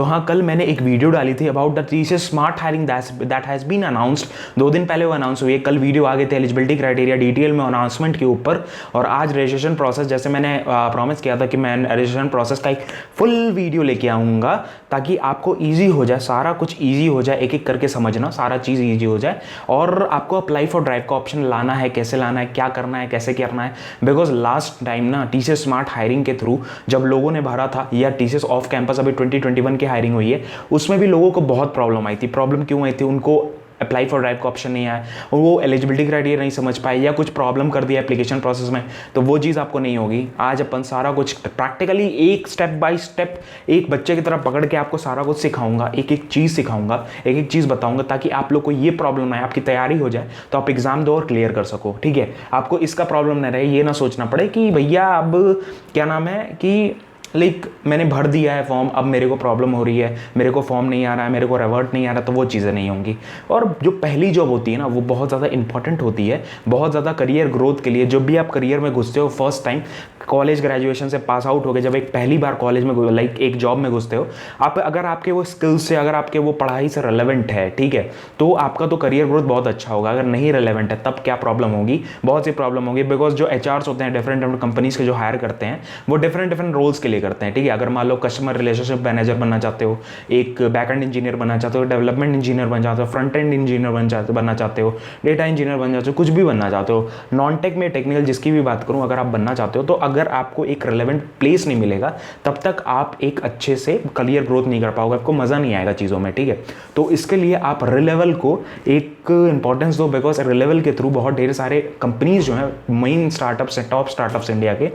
तो हाँ, कल मैंने एक वीडियो डाली थी about the TCS smart hiring that has been announced. 2 दिन पहले वो अनाउंस हुई है, कल वीडियो आ गए थे एलिजिबिलिटी क्राइटेरिया डिटेल में अनाउंसमेंट के ऊपर। और आज रजिस्ट्रेशन प्रोसेस, जैसे मैंने प्रॉमिस किया था कि मैं रजिस्ट्रेशन प्रोसेस का एक फुल वीडियो लेके आऊँगा ताकि आपको ईजी हो जाए, सारा कुछ ईजी हो जाए, एक एक करके समझना, सारा चीज़ ईजी हो जाए। और आपको अप्लाई फॉर ड्राइव का ऑप्शन लाना है, कैसे लाना है, क्या करना है, कैसे करना है। बिकॉज लास्ट टाइम ना टीसीएस स्मार्ट हायरिंग के थ्रू जब लोगों ने भरा था, या टीसीएस ऑफ कैंपस अभी 2021 की हायरिंग हुई है, उसमें भी लोगों को बहुत प्रॉब्लम आई थी। प्रॉब्लम क्यों आई थी? उनको अप्लाई फॉर ड्राइव का ऑप्शन नहीं आया, वो एलिजिबिलिटी क्राइटेरिया नहीं समझ पाए, या कुछ प्रॉब्लम कर दिया एप्लीकेशन प्रोसेस में। तो वो चीज़ आपको नहीं होगी। आज अपन सारा कुछ प्रैक्टिकली एक स्टेप बाय स्टेप एक बच्चे की तरह पकड़ के आपको सारा कुछ सिखाऊंगा, एक एक चीज़ सिखाऊंगा, एक एक चीज़ बताऊंगा, ताकि आप लोग को ये प्रॉब्लम आए, आपकी तैयारी हो जाए तो आप एग्जाम दो और क्लियर कर सको। ठीक है, आपको इसका प्रॉब्लम नहीं रहे, ये ना सोचना पड़े कि भैया अब क्या नाम है कि मैंने भर दिया है फॉर्म, अब मेरे को प्रॉब्लम हो रही है, मेरे को फॉर्म नहीं आ रहा है, मेरे को रिवर्ट नहीं आ रहा, तो वो चीज़ें नहीं होंगी। और जो पहली जॉब होती है ना, वो बहुत ज़्यादा इंपॉर्टेंट होती है, बहुत ज़्यादा करियर ग्रोथ के लिए। जब भी आप करियर में घुसते हो, फर्स्ट टाइम कॉलेज ग्रेजुएशन से पास आउट हो गए, जब एक पहली बार कॉलेज में एक जॉब में घुसते हो आप, अगर आपके वो स्किल्स से, अगर आपके वो पढ़ाई से रिलेवेंट है, ठीक है, तो आपका तो करियर ग्रोथ बहुत अच्छा होगा। अगर नहीं रिलेवेंट है तब क्या प्रॉब्लम होगी? बहुत सी प्रॉब्लम होगी। बिकॉज जो एचआर्स होते हैं डिफरेंट कंपनीज के जो हायर करते हैं, वो डिफरेंट रोल्स के लिए करते हैं। ठीक है, अगर मान लो कस्टमर रिलेशनशिप मैनेजर बनना चाहते हो, एक बैकएंड इंजीनियर बनना चाहते हो, डेवलपमेंट इंजीनियर बनना चाहते हो, फ्रंट एंड इंजीनियर बनना चाहते हो, डेटा इंजीनियर बनना चाहते हो, कुछ भी बनना चाहते हो, नॉन टेक में टेक्निकल जिसकी भी बात करूं, अगर आप बनना चाहते हो, तो अगर आपको एक रिलेवेंट प्लेस नहीं मिलेगा तब तक आप एक अच्छे से करियर ग्रोथ नहीं कर पाओगे, आपको मजा नहीं आएगा चीज़ों में। ठीक है, तो इसके लिए आप रिलेवल को एक इंपॉर्टेंस दो। बिकॉज रिलेवल के थ्रू बहुत ढेर सारे कंपनीज जो है, मेन स्टार्टअप्स हैं, टॉप स्टार्टअप्स इंडिया के,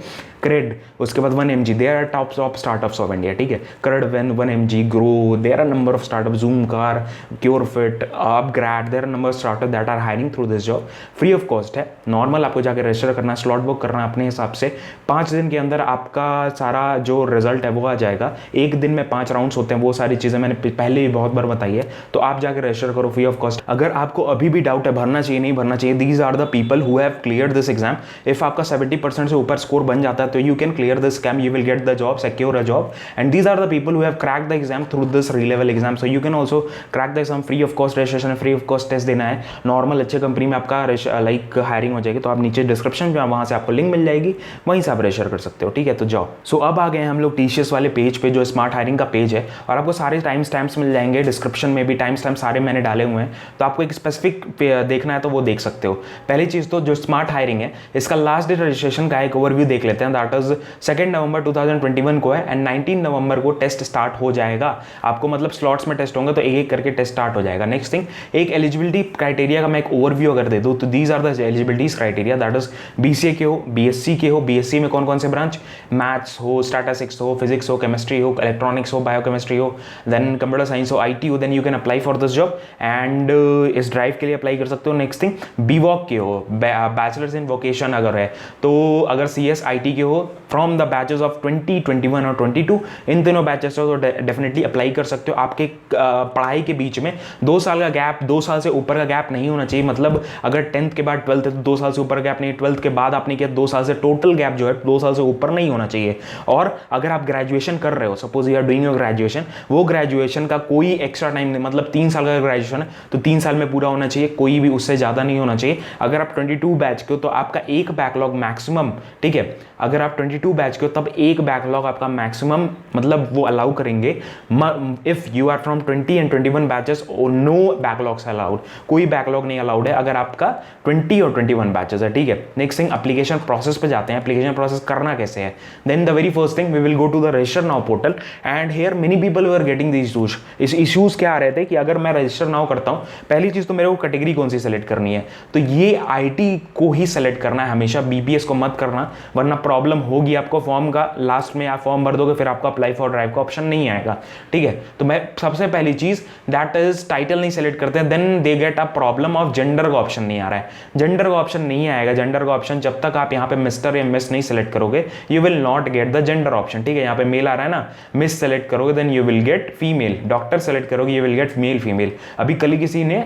क्रेड, उसके बाद 1mg, they are top startups of India. ठीक है, CRED, 1mg, Groww, there are number of startup, Zoomcar, Curefit, upGrad, there are number of startup that are hiring through this job. Free of cost है, normal आपको जाकर register करना है, slot book करना है अपने हिसाब से। 5 दिन के अंदर आपका सारा जो रिजल्ट है वो आ जाएगा। एक दिन में 5 राउंड्स होते हैं, वो सारी चीज़ें मैंने पहले भी बहुत बार बताई है। तो आप जाकर रजिस्टर करो फ्री ऑफ कॉस्ट। अगर आपको अभी भी डाउट है भरना चाहिए नहीं भरना चाहिए, these are the people who have cleared this exam. If आपका 70% से ऊपर स्कोर बन जाता है तो you can clear this scam, you will get the job, secure a job, and these are the people who have cracked the exam through this re-level exam. So you can also crack the exam free of cost, registration है, free of cost test देना है। Normal अच्छे company में आपका hiring हो जाएगी, तो आप नीचे डिस्क्रिप्शन में वहाँ से आपको लिंक मिल जाएगी, वहीं से आप रजिस्टर कर सकते हो। ठीक है, तो जाओ। सो अब आ गए हम लोग टीसीएस वाले पेज पे, जो स्मार्ट हायरिंग का पेज है, और आपको सारे टाइम स्टैम्प्स मिल जाएंगे, डिस्क्रिप्शन में भी टाइम स्टैम्प सारे मैंने डाले हुए हैं। तो आपको एक स्पेसिफिक देखना है तो वो देख सकते हो। पहली चीज़ तो जो स्मार्ट हायरिंग है, इसका लास्ट डेट रजिस्ट्रेशन का एक ओवरव्यू देख लेते हैं। दैट इज 2 नवंबर 2021 को है, एंड 19 नवंबर को टेस्ट स्टार्ट हो जाएगा। आपको मतलब स्लॉट्स में टेस्ट होंगे, तो एक एक करके टेस्ट स्टार्ट हो जाएगा। नेक्स्ट थिंग, एक एलिजिबिलिटी क्राइटेरिया का मैं एक ओवरव्यू अगर दे दूं, तो these are the eligibilities criteria. That is BCA के हो, बीएससी के हो, बीएससी में कौन कौन से ब्रांच, मैथ्स हो, स्टैटिस्टिक्स हो, फिजिक्स हो, केमिस्ट्री हो, इलेक्ट्रॉनिक्स हो, बायोकेमिस्ट्री हो, देन कंप्यूटर साइंस हो, आईटी हो, then you can apply for this job, and इस ड्राइव के लिए अप्लाई कर सकते हो। नेक्स्ट थिंग, बीवॉक के हो, बैचलर्स इन वोकेशन अगर है, तो अगर सीएस आईटी के हो, फ्रॉम द बैचेस ऑफ 2021 और 22, इन तीनों बैचेस हो तो डेफिनेटली अप्लाई कर सकते हो। आपके पढ़ाई के बीच में 2 साल का गैप, 2 साल से ऊपर का गैप नहीं होना चाहिए। मतलब अगर 10th के बाद 12th है तो 2 साल से ऊपर गैप नहीं, 12th के बाद आपने किया 2 साल से, टोटल गैप जो है 2 साल से ऊपर नहीं होना चाहिए। और अगर आप ग्रेजुएशन कर रहे हो, suppose you are doing your graduation, वो ग्रेजुएशन का कोई एक्स्ट्रा टाइम नहीं, मतलब 3 साल का ग्रेजुएशन है तो 3 साल में पूरा होना चाहिए, कोई भी उससे ज़्यादा नहीं होना चाहिए। अगर आप 22 बैच के हो तो आपका एक बैकलॉग मैक्सिमम, ठीक है, अगर आप 22 बैच के हो तब एक बैकलॉग आपका मैक्सिमम, मतलब वो अलाउ करेंगे। If you are from 20 and 21 batches, no backlogs allowed, कोई बैकलॉग नहीं अलाउड है अगर आपका 20 और 21 बैचेस है। ठीक है, नेक्स्ट थिंग, एप्लीकेशन प्रोसेस पे जाते हैं। एप्लीकेशन प्रोसेस करना कैसे है? Then the very first thing, we will go to the register now portal, and here many people were getting the issues. इस इशूज क्या आ रहे थे कि अगर मैं रजिस्टर नाउ करता हूं, पहली चीज तो मेरे को कैटेगरी कौन सी सेलेक्ट करनी है, तो ये आईटी को ही सेलेक्ट करना है हमेशा, बीपीएस को मत करना, वरना प्रॉब्लम होगी आपको। फॉर्म का लास्ट में आप फॉर्म भर दोगे, फिर आपको अप्लाई फॉर ड्राइव का ऑप्शन नहीं आएगा। ठीक है, तो मैं सबसे पहली चीज दैट इज टाइटल नहीं सेलेक्ट करते, then they get a problem of gender का ऑप्शन नहीं आ रहा है। जेंडर का ऑप्शन नहीं आएगा, जेंडर का ऑप्शन जब तक आप यहाँ पे मिस्टर या मिस नहीं सेलेक्ट करोगे, you will not get the gender option. ठीक है, यहाँ पे मेल आ रहा है ना, मिस सेलेक्ट करोगे then you will get female, doctor select करोगे you will get male female. अभी कल ही किसी ने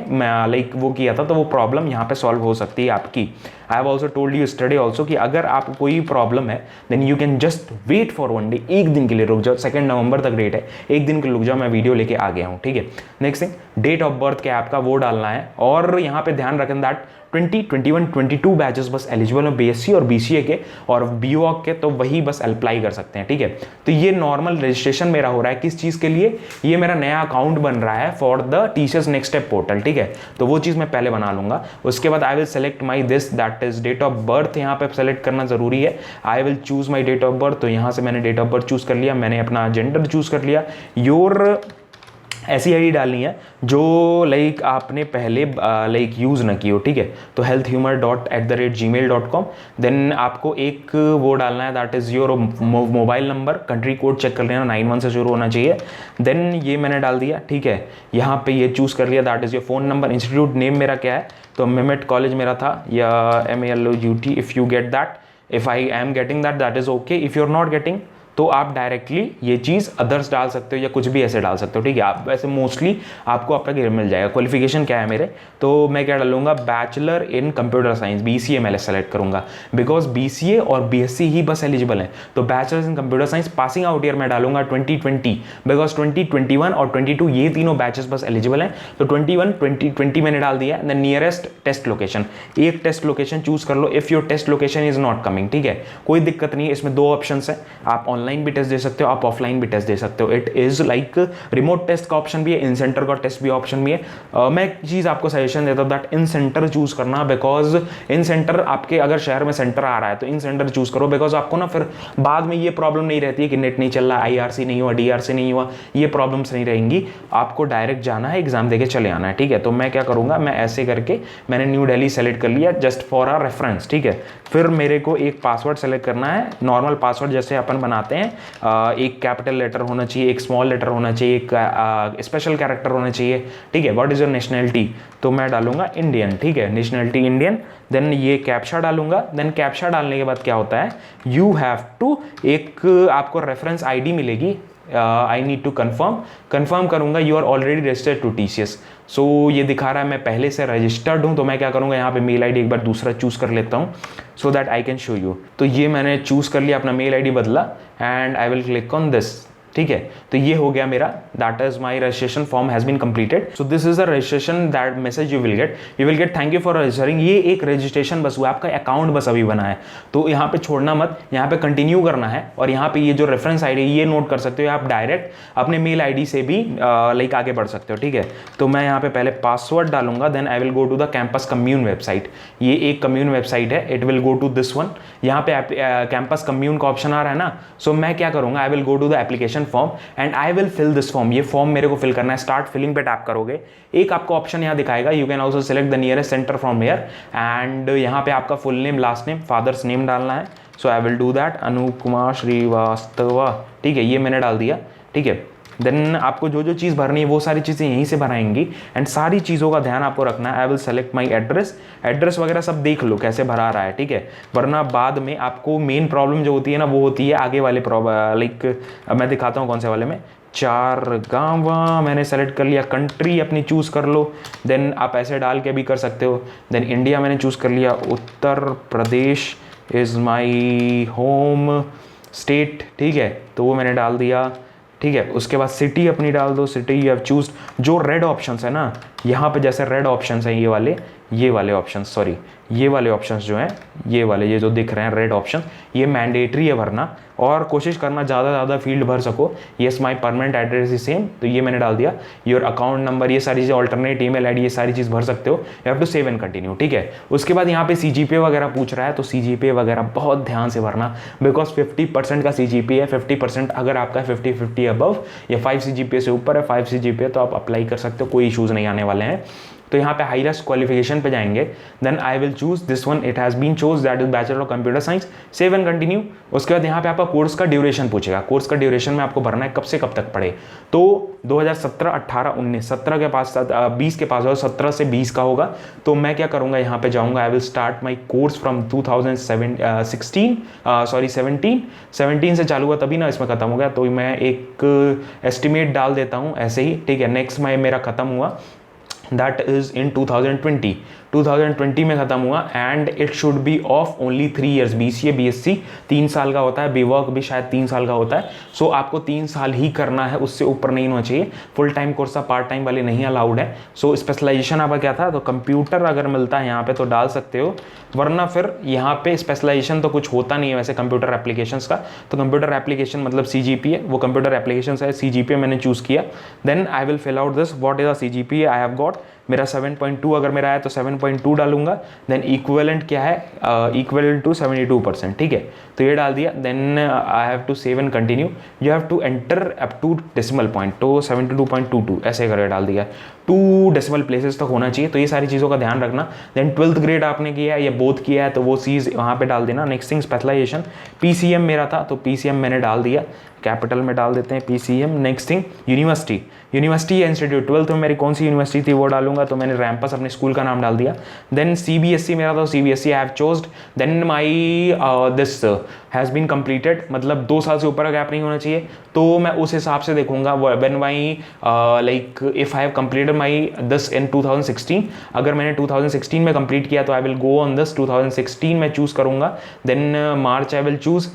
वो किया था, तो वो प्रॉब्लम यहाँ पे सॉल्व हो सकती है आपकी। I have also told you study also कि अगर आपको कोई प्रॉब्लम है then you can just wait for 1 day, एक दिन के लिए रुक जाओ, 2 नवंबर तक डेट है, एक दिन के लिए रुक जाओ, मैं वीडियो लेके आ गया हूँ, ठीक है। Next thing, date of birth क्या है आपका वो डालना है, और यहाँ पे ध्यान रखें दैट 20, 21, 22 बैचेस बस एलिजिबल है बीएससी और बीसीए के, और बीओक के तो वही बस अप्लाई कर सकते हैं, ठीक है। तो ये नॉर्मल रजिस्ट्रेशन मेरा हो रहा है किस चीज़ के लिए, ये मेरा नया अकाउंट बन रहा है for the TCS next step portal, ठीक है। तो वो चीज़ मैं पहले बना लूंगा। उसके बाद I will select my this, that is date of birth, यहाँ पे सेलेक्ट करना जरूरी है। I will choose my date of birth, तो यहाँ से मैंने डेट ऑफ बर्थ चूज कर लिया, मैंने अपना जेंडर चूज कर लिया। योर ऐसी आईडी डालनी है जो लाइक आपने पहले लाइक यूज़ ना की हो, ठीक है। तो healthhumor@gmail.com। देन आपको एक वो डालना है, that is your mobile number, country code check कर लेना, 91 से शुरू होना चाहिए। देन ये मैंने डाल दिया, ठीक है। यहाँ पे ये चूज़ कर लिया, that is your phone number. Institute name मेरा क्या है, तो मेमेट कॉलेज मेरा था, या MALOUT, if you get that, if I am getting that, that is okay. If you are not getting तो आप डायरेक्टली ये चीज़ अदर्स डाल सकते हो या कुछ भी ऐसे डाल सकते हो, ठीक है। आप वैसे मोस्टली आपको आपका गिर मिल जाएगा। क्वालिफिकेशन क्या है मेरे, तो मैं क्या डालूंगा, bachelor in computer science, BCA मैं सेलेक्ट करूंगा, बिकॉज BCA और BSc ही बस एलिजिबल है। तो bachelor in computer science, passing out year मैं डालूंगा 2020, बिकॉज 2021 और 22 ये तीनों बैचेस बस एलिजिबल हैं। तो 21, 20 मैंने डाल दिया। द नियरेस्ट टेस्ट लोकेशन, एक टेस्ट लोकेशन चूज कर लो if your test location is not coming, ठीक है। कोई दिक्कत नहीं है, इसमें 2 ऑप्शन है, आप ऑनलाइन भी टेस्ट दे सकते हो, आप ऑफलाइन भी टेस्ट दे सकते हो। It is like remote test का ऑप्शन भी है, इन सेंटर का टेस्ट भी ऑप्शन भी है। मैं एक चीज आपको सजेशन देता हूं दैट इन सेंटर चूज करना, बिकॉज इन सेंटर आपके अगर शहर में सेंटर आ रहा है तो इन सेंटर चूज करो, बिकॉज आपको ना फिर बाद में ये प्रॉब्लम नहीं रहती है कि नेट नहीं चल रहा, IRC नहीं हुआ, DRC नहीं हुआ, ये प्रॉब्लम्स नहीं रहेंगी। आपको डायरेक्ट जाना है, एग्जाम देके चले आना है, ठीक है। तो मैं क्या करूंगा, मैं ऐसे करके मैंने न्यू दिल्ली सेलेक्ट कर लिया जस्ट फॉर अ रेफरेंस, ठीक है। फिर मेरे को एक पासवर्ड सेलेक्ट करना है, नॉर्मल पासवर्ड जैसे अपन बनाते हैं, एक कैपिटल लेटर होना चाहिए, एक स्मॉल लेटर होना चाहिए, एक स्पेशल कैरेक्टर होना चाहिए, ठीक है। व्हाट इज योर नेशनैलिटी, तो मैं डालूंगा इंडियन, ठीक है, नेशनैलिटी इंडियन। देन ये कैप्चा डालूंगा। देन कैप्चा डालने के बाद क्या होता है, यू हैव टू, एक आपको रेफरेंस ID मिलेगी, आई नीड टू कन्फर्म करूंगा you are already registered to TCS। So ये दिखा रहा है मैं पहले से रजिस्टर्ड हूं, तो मैं क्या करूंगा, यहाँ पे मेल ID एक बार दूसरा चूज कर लेता हूँ so that I can show you. तो ये मैंने चूज कर लिया, अपना मेल ID बदला, and I will click on this, ठीक है। तो ये हो गया मेरा, that is my registration form has been completed. So this is the registration that message you will get thank you for registering. ये एक रजिस्ट्रेशन बस हुआ, आपका अकाउंट बस अभी बना है, तो यहाँ पे छोड़ना मत, यहाँ पे कंटिन्यू करना है। और यहाँ पे ये जो रेफरेंस ID ये नोट कर सकते हो, आप डायरेक्ट अपने मेल ID से भी लाइक आगे बढ़ सकते हो, ठीक है। तो मैं यहाँ पे पहले पासवर्ड डालूंगा, then I will go to the campus commune website. ये एक कम्यून वेबसाइट है, it will go to this one. यहाँ पे कैंपस कम्यून का ऑप्शन आ रहा है ना, सो मैं क्या करूंगा, I will go to the application form and I will fill this form. ये फॉर्म मेरे को फिल करना है, स्टार्ट फिलिंग पे टैप करोगे, एक आपको ऑप्शन यहाँ दिखाएगा, you can also select the nearest centre from here, and यहाँ पे आपका full name, last name, father's name डालना है। So I will do that, Anoop Kumar Shrivastava, ठीक है, ये मैंने डाल दिया, ठीक है। देन आपको जो जो चीज़ भरनी है वो सारी चीज़ें यहीं से भराएंगी, एंड सारी चीज़ों का ध्यान आपको रखना है। I will select my address वगैरह सब देख लो कैसे भरा रहा है, ठीक है। वरना बाद में आपको मेन प्रॉब्लम जो होती है ना, वो होती है आगे वाले लाइक मैं दिखाता हूँ कौन से वाले में, 4 गाँव मैंने सेलेक्ट कर लिया। कंट्री अपनी चूज़ कर लो, देन आप ऐसे डाल के भी कर सकते हो। देन इंडिया मैंने चूज़ कर लिया, Uttar Pradesh is my home state, ठीक है, तो वो मैंने डाल दिया, ठीक है। उसके बाद सिटी अपनी डाल दो, सिटी यू हैव चूज। जो रेड ऑप्शंस है ना, यहाँ पे जैसे रेड ऑप्शंस हैं, ये वाले ऑप्शंस, सॉरी ये वाले ऑप्शंस जो हैं, ये जो दिख रहे हैं रेड ऑप्शन, ये मैंडेटरी है भरना, और कोशिश करना ज़्यादा फील्ड भर सको। Yes my permanent address is same, तो ये मैंने डाल दिया। योर अकाउंट नंबर, ये सारी चीज़ें, ऑल्टरनेट ईमेल ID, ये सारी चीज़ भर सकते हो। You have to save and continue, ठीक है। उसके बाद यहाँ पे CGPA वगैरह पूछ रहा है, तो CGPA वगैरह बहुत ध्यान से भरना, बिकॉज 50% का CGPA है। 50% अगर आपका 50 अबव या 5 CGPA से ऊपर है, 5 CGPA, तो आप अप्लाई कर सकते हो, कोई इशूज़ नहीं आने वाले हैं। तो यहाँ पे हाईएस्ट क्वालिफिकेशन पे जाएंगे, then I will choose this one, it has been chose, that is bachelor of computer science, save and continue. उसके बाद यहाँ पे आपका कोर्स का ड्यूरेशन पूछेगा, कोर्स का ड्यूरेशन में आपको भरना है कब से कब तक पढ़े, तो 2017, 18, 19, 17 के पास 20 के पास होगा, 17 से 20 का होगा। तो मैं क्या करूँगा, यहाँ पे जाऊँगा, I will start my course from 17 से चालू हुआ तभी ना इसमें खत्म हो गया, तो मैं एक एस्टिमेट डाल देता हूँ ऐसे ही, ठीक है। नेक्स्ट में मेरा खत्म हुआ, दैट इज इन 2020, 2020 में ख़त्म हुआ and it should be of only 3 years. BCA BSc 3 साल का होता है, BWork भी शायद 3 साल का होता है। सो आपको 3 साल ही करना है, उससे ऊपर नहीं होना चाहिए। फुल टाइम कोर्स था, पार्ट टाइम वाले नहीं अलाउड है। सो स्पेशलाइजेशन आपका क्या था, तो कंप्यूटर अगर मिलता है यहाँ पे तो डाल सकते हो, वरना फिर यहाँ पे स्पेशलाइजेशन तो कुछ होता नहीं है वैसे कंप्यूटर एप्लीकेशंस का। तो कंप्यूटर एप्लीकेशन मतलब CGPA, वो कंप्यूटर एप्लीकेशन है, CGPA मैंने चूज़ किया। Then I will fill out this, what is the CGPA I have got. मेरा 7.2 अगर मेरा है तो 7.2 डालूंगा। देन इक्विवेलेंट क्या है, इक्वल टू 72%, ठीक है, तो ये डाल दिया। Then I have to save and continue, you have to enter up to decimal point, तो 72.22 ऐसे करके डाल दिया। 2 डेसिमल प्लेसेस तक होना चाहिए, तो ये सारी चीज़ों का ध्यान रखना। देन 12th ग्रेड आपने किया है या बोथ किया है तो वो चीज़ वहाँ पे डाल देना। नेक्स्ट थिंग स्पेशलाइजेशन, PCM मेरा था तो PCM मैंने डाल दिया, कैपिटल में डाल देते हैं PCM। नेक्स्ट थिंग यूनिवर्सिटी या इंस्टीट्यूट, 12th में मेरी कौन सी यूनिवर्सिटी थी वो डालूंगा, तो मैंने रैम्पस अपने स्कूल का नाम डाल दिया। देन CBSE मेरा था, CBSE I have chosed. Then my this has been completed, मतलब 2 साल से ऊपर का गैप नहीं होना चाहिए, तो मैं उस हिसाब से देखूंगा। When my like if I have completed my this in 2016, अगर मैंने 2016 में कंप्लीट किया तो I will go on this 2016 में चूज़ करूँगा। Then March I will choose.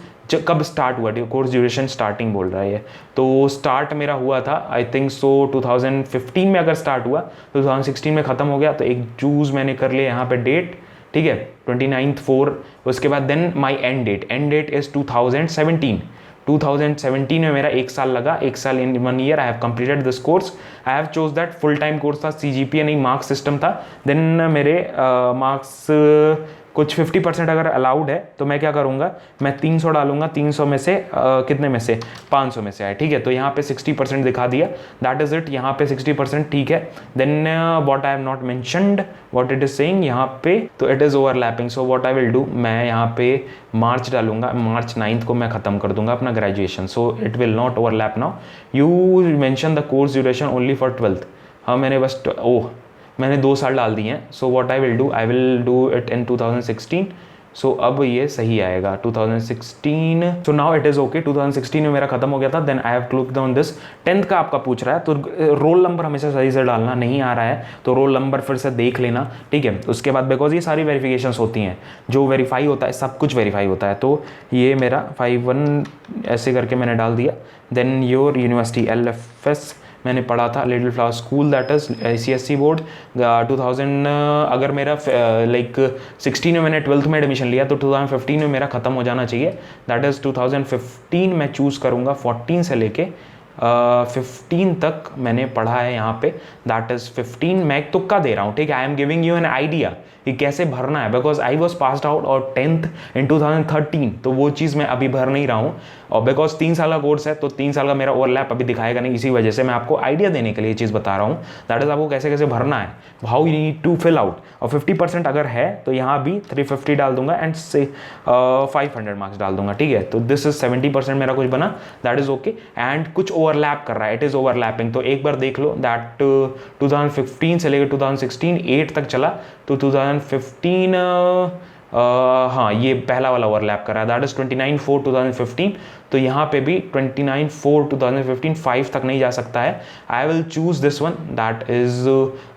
कब स्टार्ट हुआ कोर्स ड्यूरेशन, स्टार्टिंग बोल रहा है, तो स्टार्ट मेरा हुआ था आई थिंक सो 2015 में अगर स्टार्ट हुआ तो 2016 में ख़त्म हो गया। तो एक चूज़ मैंने कर लिया यहाँ पे डेट, ठीक है, 29/4। उसके बाद then my end date is 2017 में मेरा 1 साल लगा, 1 साल in 1 year I have completed this course. I have chose that full time course था, CGPA नहीं मार्क्स सिस्टम था। देन मेरे मार्क्स कुछ 50% अगर अलाउड है तो मैं क्या करूँगा, मैं 300 डालूंगा। 300 में से कितने में से, 500 में से आए, ठीक है, तो यहाँ पे 60% दिखा दिया, दैट इज इट। यहाँ पे 60%, ठीक है। Then what I have not mentioned, what it is saying यहाँ पे, तो it is overlapping. So what I will do, मैं यहाँ पे मार्च डालूंगा, March 9 को मैं खत्म कर दूंगा अपना graduation, so it will not overlap now. You mention the course duration only for 12th, हाँ मैंने बस मैंने 2 साल डाल दिए हैं। So what I will do it in 2016। So अब ये सही आएगा 2016। So now it is okay, 2016 में मेरा खत्म हो गया था। Then I have clicked on this. 10th का आपका पूछ रहा है तो रोल नंबर हमेशा सही से डालना, नहीं आ रहा है तो रोल नंबर फिर से देख लेना, ठीक है। उसके बाद बिकॉज ये सारी वेरिफिकेशंस होती हैं, जो वेरीफाई होता है सब कुछ वेरीफाई होता है। तो ये मेरा 51 ऐसे करके मैंने डाल दिया। देन योर यूनिवर्सिटी LFS मैंने पढ़ा था, little flower school, that is CSC board 2000। अगर मेरा लाइक 16 में मैंने 12th में एडमिशन लिया तो 2015 में मेरा ख़त्म हो जाना चाहिए, दैट इज़ 2015 मैं चूज़ करूँगा। 14 से लेके 15 तक मैंने पढ़ा है यहाँ पे, दैट इज़ 15। मैं एक तुक्का दे रहा हूँ, ठीक है, I am giving you an idea कि कैसे भरना है, because I was passed out और 10th इन 2013, तो वो चीज़ मैं अभी भर नहीं रहा हूँ। और बिकॉज 3 साल का कोर्स है तो 3 साल का मेरा ओवरलैप अभी दिखाएगा नहीं, इसी वजह से मैं आपको आइडिया देने के लिए ये चीज़ बता रहा हूँ, दैट इज़ आपको कैसे कैसे भरना है, how you need to fill out. और 50% अगर है तो यहाँ भी 350 डाल दूंगा एंड से 500 मार्क्स डाल दूंगा, ठीक है। तो दिस इज 70% मेरा कुछ बना, दैट इज़ ओके। एंड कुछ ओवरलैप कर रहा है, इट इज़ ओवरलैपिंग, तो एक बार देख लो दैट 2015 से लेकर 2016 8 तक चला, तो 2015 हाँ ये पहला वाला ओवरलैप कर रहा है, दैट इज़ 29/4/2015। तो यहाँ पे भी 29/4/2015 5 तक नहीं जा सकता है। I will choose this one, that is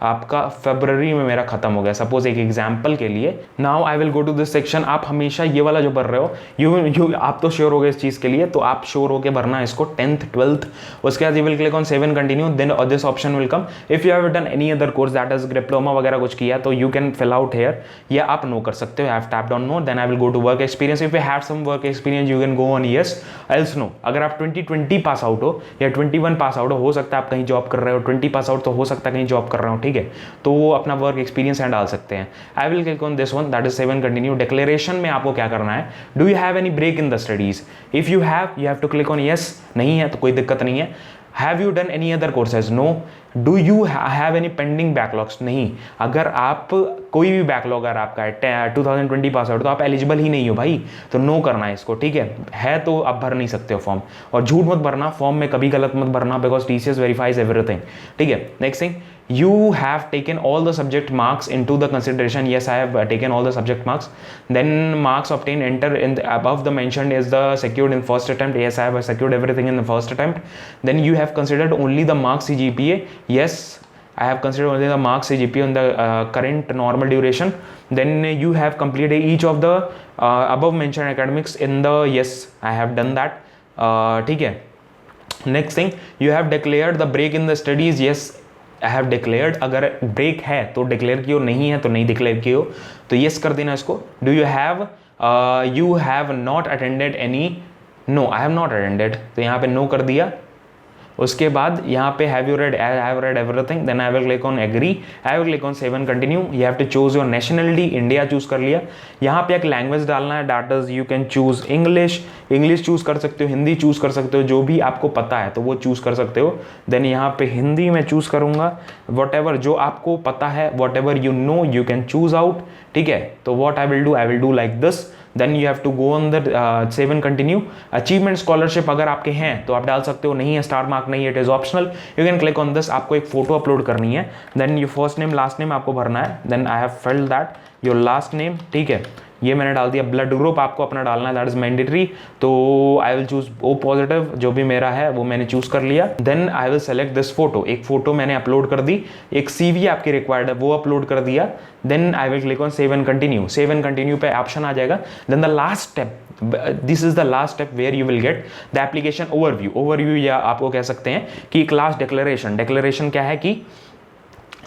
आपका फरवरी में मेरा खत्म हो गया, सपोज एक एग्जाम्पल के लिए। Now I will go to this section. आप हमेशा ये वाला जो भर रहे हो, यू आप तो श्योर हो गए इस चीज़ के लिए, तो आप श्योर होकर भरना है इसको 10th 12th। उसके बाद you will click on save and continue, then this option will come. If you have done any other course that is diploma वगैरह कुछ किया तो you can fill out here, या आप नो कर सकते हो, have tapped on no. Then I will go to work experience. If you have some work experience you can go on yes else no. अगर आप 2020 पास आउट हो या 21 pass out हो सकता है आप कहीं जॉब कर रहे हो, 20 पास आउट तो हो सकता है कहीं जॉब कर रहे हो, ठीक है, तो वो अपना वर्क एक्सपीरियंस यहाँ डाल सकते हैं। I will click on this one, that is save and continue. Declaration में आपको क्या करना है, do you have any break in the studies, if you have to click on yes, नहीं है तो कोई दिक्कत नहीं है। Have you done any other courses, no. Do you have any pending backlogs, नहीं। अगर आप कोई भी बैकलॉग अगर आपका है 2020 पास आउट तो आप एलिजिबल ही नहीं हो भाई, तो नो करना है इसको, ठीक है तो आप भर नहीं सकते हो फॉर्म। और झूठ मत भरना, फॉर्म में कभी गलत मत भरना, बिकॉज TCS वेरीफाइज एवरीथिंग, ठीक है। Next thing, you have taken all the subject marks into the consideration, yes I have taken all the subject marks. Then marks obtained enter in the above the mentioned is the secured in first attempt, yes I have secured everything in the first attempt. Then you have considered only the marks CGPA, yes I have considered only the marks CGPA on the current normal duration. Then you have completed each of the above mentioned academics in the yes, I have done that. ठीक है. Next thing, you have declared the break in the studies. Yes, I have declared. अगर break है तो declare कियो, नहीं है तो नहीं declare कियो, तो yes कर देना इसको. Do you have you have not attended any? No, I have not attended. तो यहाँ पे no कर दिया. उसके बाद यहाँ पे have you read, I have read everything. Then I will click on agree, I will click on save and continue. You have to choose your nationality, India choose कर लिया. यहाँ पे एक लैंग्वेज डालना है, that is you can choose English, English choose कर सकते हो, हिंदी चूज कर सकते हो, जो भी आपको पता है तो वो चूज कर सकते हो. देन यहाँ पे हिंदी में चूज करूंगा. वट एवर जो आपको पता है, whatever you know, you can choose out. ठीक है, तो what I will do like this. Then you have to go on the save and continue. Achievement scholarship अगर आपके हैं तो आप डाल सकते हो, नहीं है स्टार मार्क नहीं है, it is optional. You can click on this. आपको एक फोटो अपलोड करनी है. Then your first name last name आपको भरना है. Then I have filled that, your last name. ठीक है, ये मैंने डाल दिया. ब्लड ग्रुप आपको अपना डालना है, दैट इज मैंडेटरी. तो I will choose O positive, जो भी मेरा है वो मैंने चूज कर लिया. Then I will select this photo. एक फोटो मैंने अपलोड कर दी. एक सीवी आपकी रिक्वायर्ड है, वो अपलोड कर दिया. Then I will click on save and continue. Save and continue पे ऑप्शन आ जाएगा. Then the last step, this is the last step where you will get the application overview. Overview या आपको कह सकते हैं कि क्लास डिक्लेरेशन. डिक्लेरेशन क्या है कि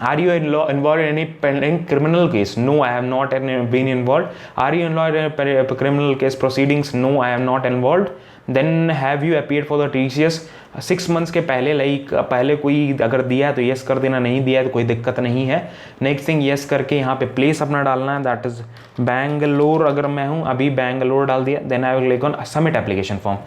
are you involved in any pending criminal case? No, I have not been involved. Are you involved in a criminal case proceedings? No, I am not involved. Then have you appeared for the TCS 6 months के पहले, like पहले कोई अगर दिया है तो yes कर देना, नहीं दिया है तो कोई दिक्कत नहीं है. नेक्स्ट थिंग, येस करके यहाँ पे प्लेस अपना डालना है, दैट इज बैंगलोर. अगर मैं हूँ अभी बैंगलोर डाल दिया. Then I will click on submit application form.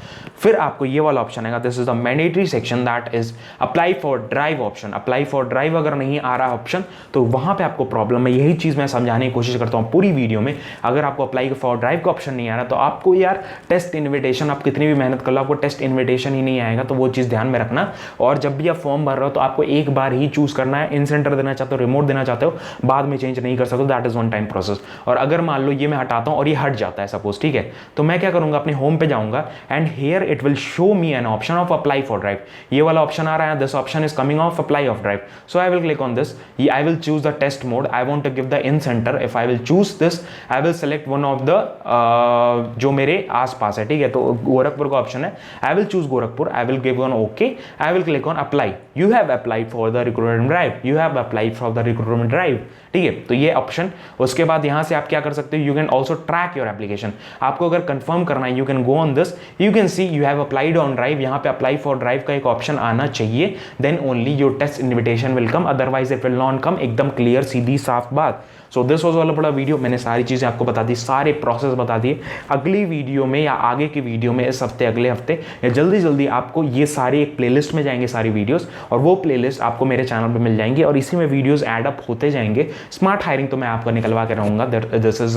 फिर आपको ये वाला ऑप्शन आएगा, this is the mandatory section, that is apply for drive option. Apply for drive अगर नहीं आ रहा ऑप्शन तो वहाँ पे आपको प्रॉब्लम है. यही चीज़ मैं समझाने की कोशिश करता हूँ पूरी वीडियो में. अगर आपको अप्लाई फॉर ड्राइव का ऑप्शन नहीं आ रहा तो आपको यार टेस्ट इन्विटेशन, आप कितनी भी मेहनत कर लो आपको टेस्ट इन्विटेशन ही नहीं आएगा. तो वो चीज़ ध्यान में रखना. और जब भी आप फॉर्म भर रहे हो तो आपको एक बार ही चूज करना है. इन सेंटर देना चाहते हो, रिमोट देना चाहते हो, बाद में चेंज नहीं कर सकते. That is one time process. और अगर मान लो ये मैं हटाता हूँ और ये हट जाता है सपोज, ठीक है, तो मैं क्या करूंगा, अपने होम पे जाऊंगा and here it will show me an option of apply for drive. ये वाला ऑप्शन आ रहा है, this option is coming of apply of drive. So I will click on this. I will choose the test mode. I want to give the in centre. If I will choose this, I will select one of the जो मेरे आसपास है. ठीक है, तो गोरखपुर का option है. I will choose Gorakhpur. I will give on okay. I will click on apply. You have applied for the recruitment drive. You have applied for the recruitment drive. ठीक है, तो ये ऑप्शन. उसके बाद यहां से आप क्या कर सकते हो, you can also track your application. आपको अगर कंफर्म करना है, you can go on this. You can see you have applied on drive. यहां पे अप्लाई फॉर ड्राइव का एक ऑप्शन आना चाहिए. Then only your test invitation will come, otherwise it will not come. एकदम क्लियर, सीधी साफ बात. सो दिस वॉज वाला बड़ा वीडियो. मैंने सारी चीज़ें आपको बता दी, सारे प्रोसेस बता दिए. अगली वीडियो में या आगे की वीडियो में, इस हफ्ते अगले हफ्ते या जल्दी जल्दी आपको ये सारे एक प्लेलिस्ट में जाएंगे सारी वीडियोस, और वो प्लेलिस्ट आपको मेरे चैनल पे मिल जाएंगी और इसी में वीडियोस ऐड अप होते जाएंगे. स्मार्ट हायरिंग तो मैं आपको निकलवा के रहूँगा. This is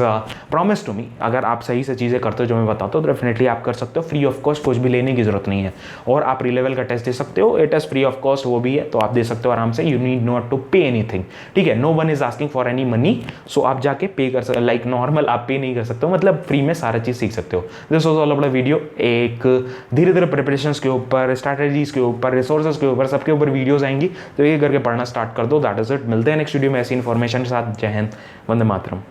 promise to me. अगर आप सही से चीज़ें करते हो जो मैं बताता हूँ तो डेफिनेटली आप कर सकते हो. फ्री ऑफ कॉस्ट, कुछ भी लेने की जरूरत नहीं है. और आप री लेवल का टेस्ट दे सकते हो, it is free of cost, वो भी है, तो आप दे सकते हो आराम से. You need not to pay anything. ठीक है, no one is asking for any money. So आप जाके पे कर सकते, लाइक नॉर्मल आप पे नहीं कर सकते हो, मतलब फ्री में सारा चीज सीख सकते हो. This was all about video. एक धीरे धीरे प्रिपरेशंस के ऊपर, स्ट्रैटेजीज के ऊपर, रिसोर्सेज के ऊपर, सबके ऊपर वीडियोस आएंगी, तो ये करके पढ़ना स्टार्ट कर दो. That is it. मिलते हैं नेक्स्ट वीडियो में ऐसी इन्फॉर्मेशन के साथ. जय हिंद, वंदे मातरम.